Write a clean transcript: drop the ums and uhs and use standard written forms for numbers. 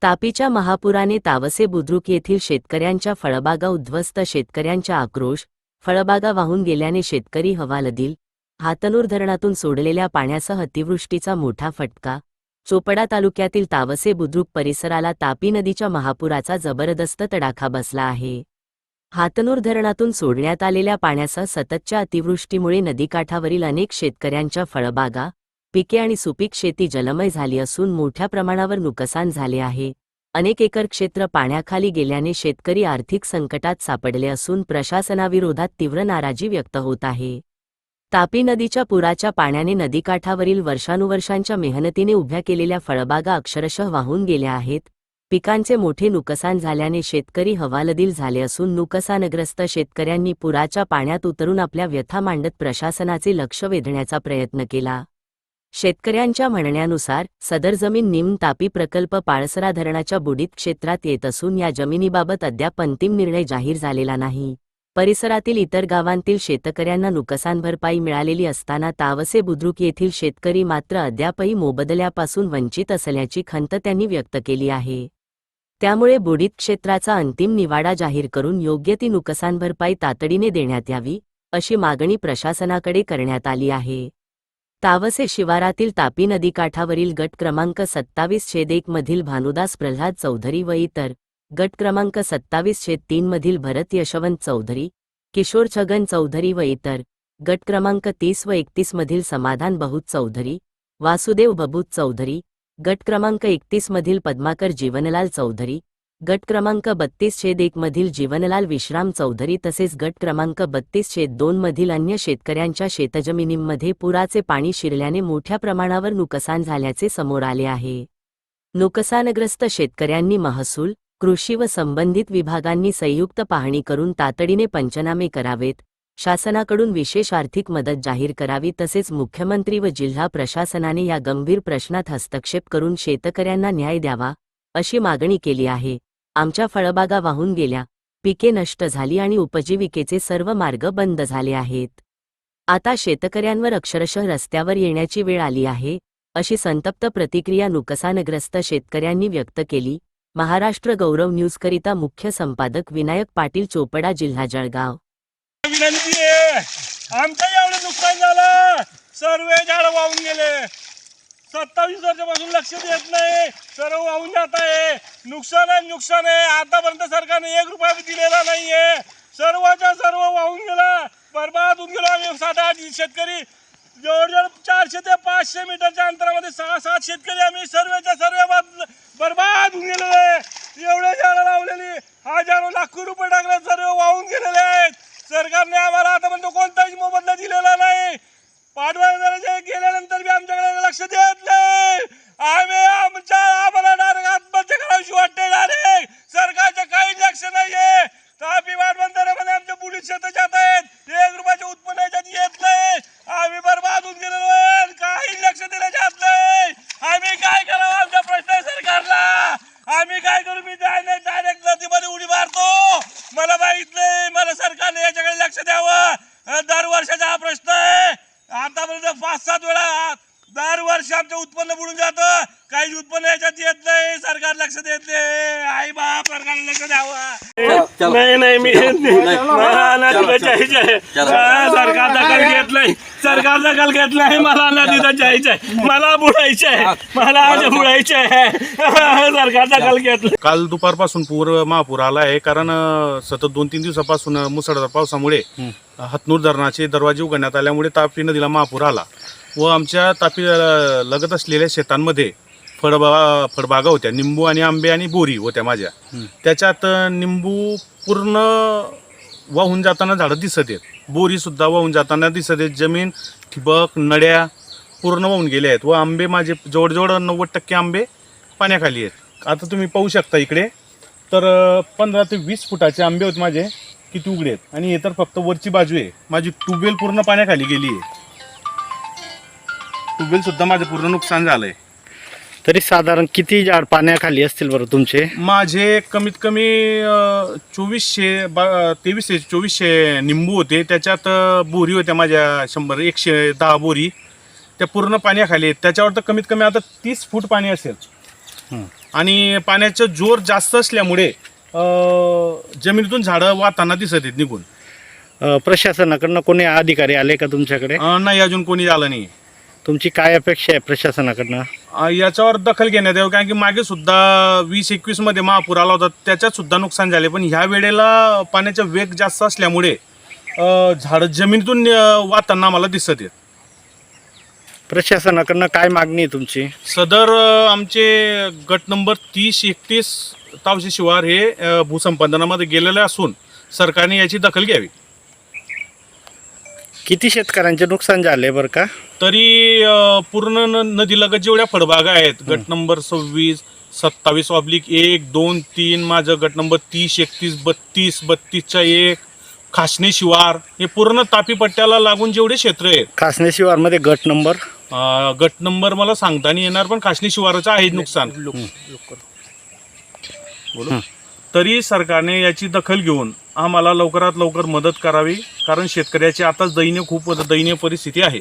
तापीच्या महापुराने तावसे बुद्रुक येथील शेतकऱ्यांच्या फळबागा उद्ध्वस्त. शेतकऱ्यांचा आक्रोश. फळबागा वाहून गेल्याने शेतकरी हवालदिल. हातनूर धरणातून सोडलेल्या पाण्यासह अतिवृष्टीचा मोठा फटका. चोपडा तालुक्यातील तावसे बुद्रुक परिसराला तापी नदीच्या महापुराचा जबरदस्त तडाखा बसला आहे. हातनूर धरणातून सोडण्यात आलेल्या पाण्यासह सततच्या अतिवृष्टीमुळे नदीकाठावरील अनेक शेतकऱ्यांच्या फळबागा, पिके आणि सुपीक शेती जलमय झाली असून मोठ्या प्रमाणावर नुकसान झाले आहे. अनेक एकर क्षेत्र पाण्याखाली गेल्याने शेतकरी आर्थिक संकटात सापडले असून प्रशासनाविरोधात तीव्र नाराजी व्यक्त होत आहे. तापी नदीच्या पुराच्या पाण्याने नदीकाठावरील वर्षानुवर्षांच्या मेहनतीने उभ्या केलेल्या फळबागा अक्षरशः वाहून गेल्या आहेत. पिकांचे मोठे नुकसान झाल्याने शेतकरी हवालदिल झाले असून नुकसानग्रस्त शेतकऱ्यांनी पुराच्या पाण्यात उतरून आपल्या व्यथा मांडत प्रशासनाचे लक्ष वेधण्याचा प्रयत्न केला. शेतकऱ्यांच्या म्हणण्यानुसार सदर जमीन निम तापी प्रकल्प पाळसरा धरणाच्या बुडीत क्षेत्रात येत असून या जमिनीबाबत अद्याप अंतिम निर्णय जाहीर झालेला नाही. परिसरातील इतर गावांतील शेतकऱ्यांना नुकसान भरपाई मिळालेली असताना तावसे बुद्रुक येथील शेतकरी मात्र अद्यापही मोबदल्यापासून वंचित असल्याची खंत त्यांनी व्यक्त केली आहे. त्यामुळे बुडीत क्षेत्राचा अंतिम निवाडा जाहीर करून योग्य ती नुकसान भरपाई तातडीने देण्यात यावी, अशी मागणी प्रशासनाकडे करण्यात आली आहे. तावसे शिवारातील तापी नदीकाठावरील गट क्रमांक 27/1 मधील भानुदास प्रल्हाद चौधरी व इतर, गट क्रमांक 27/3 मधील भरत यशवंत चौधरी, किशोर छगन चौधरी व इतर, गट क्रमांक 30 व 31 मधील समाधान बहुत चौधरी, वासुदेव बबूत चौधरी, गट क्रमांक 31 मधील पद्माकर जीवनलाल चौधरी, गट क्रमांक 32/1 मधील जीवनलाल विश्राम चौधरी तसेच गट क्रमांक 32/2 मधील अन्य शेतकऱ्यांच्या शेतजमिनींमध्ये पुराचे पाणी शिरल्याने मोठ्या प्रमाणावर नुकसान झाल्याचे समोर आले आहे. नुकसानग्रस्त शेतकऱ्यांनी महसूल, कृषी व संबंधित विभागांनी संयुक्त पाहणी करून तातडीने पंचनामे करावेत, शासनाकडून विशेष आर्थिक मदत जाहीर करावी तसेच मुख्यमंत्री व जिल्हा प्रशासनाने या गंभीर प्रश्नात हस्तक्षेप करून शेतकऱ्यांना न्याय द्यावा, अशी मागणी केली आहे. आमच्या फळबागा वाहून गेल्या, पिके नष्ट झाली आणि उपजीविकेचे सर्व मार्ग बंद झाले आहेत. आता शेतकऱ्यांवर अक्षरशः रस्त्यावर येण्याची वेळ आली आहे, अशी संतप्त प्रतिक्रिया नुकसानग्रस्त शेतकऱ्यांनी व्यक्त केली. महाराष्ट्र गौरव न्यूजकरिता मुख्य संपादक विनायक पाटील, चोपडा, जिल्हा जळगाव. विनंती आहे, आमचं एवढं नुकसान झालं, सर्व झाडं वाहून गेले. 27 वर्षापासून लक्ष देत नाही, सर्व वाहून जात आहे. नुकसान आहे. आतापर्यंत सरकारने 1 रुपया दिलेला नाहीये. सर्वच्या सर्व वाहून गेलं, बरबाद होऊन गेलो आम्ही. 7-8 शेतकरी, जवळजवळ 400 ते 500 मीटरच्या अंतरामध्ये 6-7 शेतकरी आम्ही सर्वच्या सर्व बरबाद होऊन गेलेले. एवढे झाडं लावलेली, हजारो लाखो रुपये टाकले, सर्व वाहून गेलेले आहेत. सरकारने आम्हाला आतापर्यंत कोणताही मोबदला दिलेला नाही. पाठवणारे गेल्यानंतर बी आमच्याकडे लक्ष देत नाही. आम्हाला डायरेक्ट आत्महत्या करावीशी वाटते. डायरेक्ट सरकारचं काही लक्ष नाहीये. तापी पाटबंधाऱ्यामध्ये आमच्या बुडीत शेत जात आहेत, 1 रुपयाचे उत्पन्न याच्यात येत नाही. आम्ही बरबाद होऊन गेलेलो आहे, काही लक्ष दिलं जात नाही. आम्ही काय करावं, आमचा प्रश्न आहे सरकारला. आम्ही काय करू? मी डायरेक्ट नदीमध्ये उडी मारतो. मला माहित नाही, मला सरकारने याच्याकडे लक्ष द्यावं. दर वर्षाचा हा प्रश्न आहे. आतापर्यंत 5-7 वेळा दरवर्षी आमचं उत्पन्न बुडून जातं, काही उत्पन्न याच्यात येत नाही. सरकार लक्ष देत नाही. आई बाप, सरकारने लक्ष द्यावं. नाही मी मला नदीला जायचंय. सरकार दखल घेत नाही. मला नदीला जायचंय, मला बुडायचंय, मला आज बुडायचंय. सरकार दखल घेत नाही. काल दुपारपासून महापूर आला आहे, कारण सतत 2-3 दिवसापासून मुसळधार पावसामुळे हातनूर धरणाचे दरवाजे उघडण्यात आल्यामुळे तापी नदीला महापूर आला व आमच्या तापी लगत असलेल्या शेतांमध्ये फळबागा होत्या. निंबू आणि आंबे आणि बोरी होत्या माझ्या. त्याच्यात निंबू पूर्ण वाहून जाताना झाडं दिसत आहेत, बोरी सुद्धा वाहून जाताना दिसत आहेत. जमीन, ठिबक, नड्या पूर्ण वाहून गेल्या आहेत व आंबे माझे जवळजवळ 90% आंबे पाण्याखाली आहेत. आता तुम्ही पाहू शकता इकडे तर 15 ते 20 फुटाचे आंबे होते माझे, किती उघडे आहेत. आणि हे तर फक्त वरची बाजू आहे. माझी ट्यूबवेल पूर्ण पाण्याखाली गेली आहे. ट्यूबवेल सुद्धा माझं पूर्ण नुकसान झालंय. तरी साधारण किती झाड पाण्याखाली असतील बरं तुमचे? माझे कमीत कमी 2300 निंबू होते. त्याच्यात बोरी होत्या माझ्या 110 बोरी, त्या पूर्ण पाण्याखाली आहेत. त्याच्यावर तर कमीत कमी आता 30 फूट पाणी असेल. आणि पाण्याचं जोर जास्त असल्यामुळे जमिनीतून झाडं वाहताना दिसत आहेत निघून. प्रशासनाकडनं कोणी अधिकारी आले का तुमच्याकडे? नाही, अजून कोणी आलं नाही. तुमची काय अपेक्षा आहे प्रशासनाकडनं? याच्यावर दखल घेण्यात यावं, कारण की मागे सुद्धा 2021 मध्ये महापूर आला होता, त्याच्यात सुद्धा नुकसान झाले. पण ह्या वेळेला पाण्याचा वेग जास्त असल्यामुळे झाडं जमिनीतून वाहताना आम्हाला दिसत आहेत. प्रशासनाकडनं काय मागणी आहे तुमची? सदर आमचे गट नंबर 30-31 तावशी शिवार हे भूसंपादनामध्ये गेलेले असून सरकारने याची दखल घ्यावी. किती शेतकऱ्यांचे नुकसान झाले बरं का? तरी पूर्ण नदीलगत जेवढ्या फळबागा आहेत, गट नंबर 26, 27/1, 2, 3, माझं गट नंबर 30, 31, 32, 32च्या 1, खासणे शिवार, हे पूर्ण तापी पट्ट्याला लागून जेवढे क्षेत्र आहेत. खासने शिवारमध्ये गट नंबर मला सांगता नाही येणार, पण खासणी शिवाराचं आहे नुकसान. तरी सरकारने याची दखल घेऊन आम्हाला लवकरात लवकर मदत करावी, कारण शेतकऱ्याची आताच खूप दयनीय परिस्थिती आहे.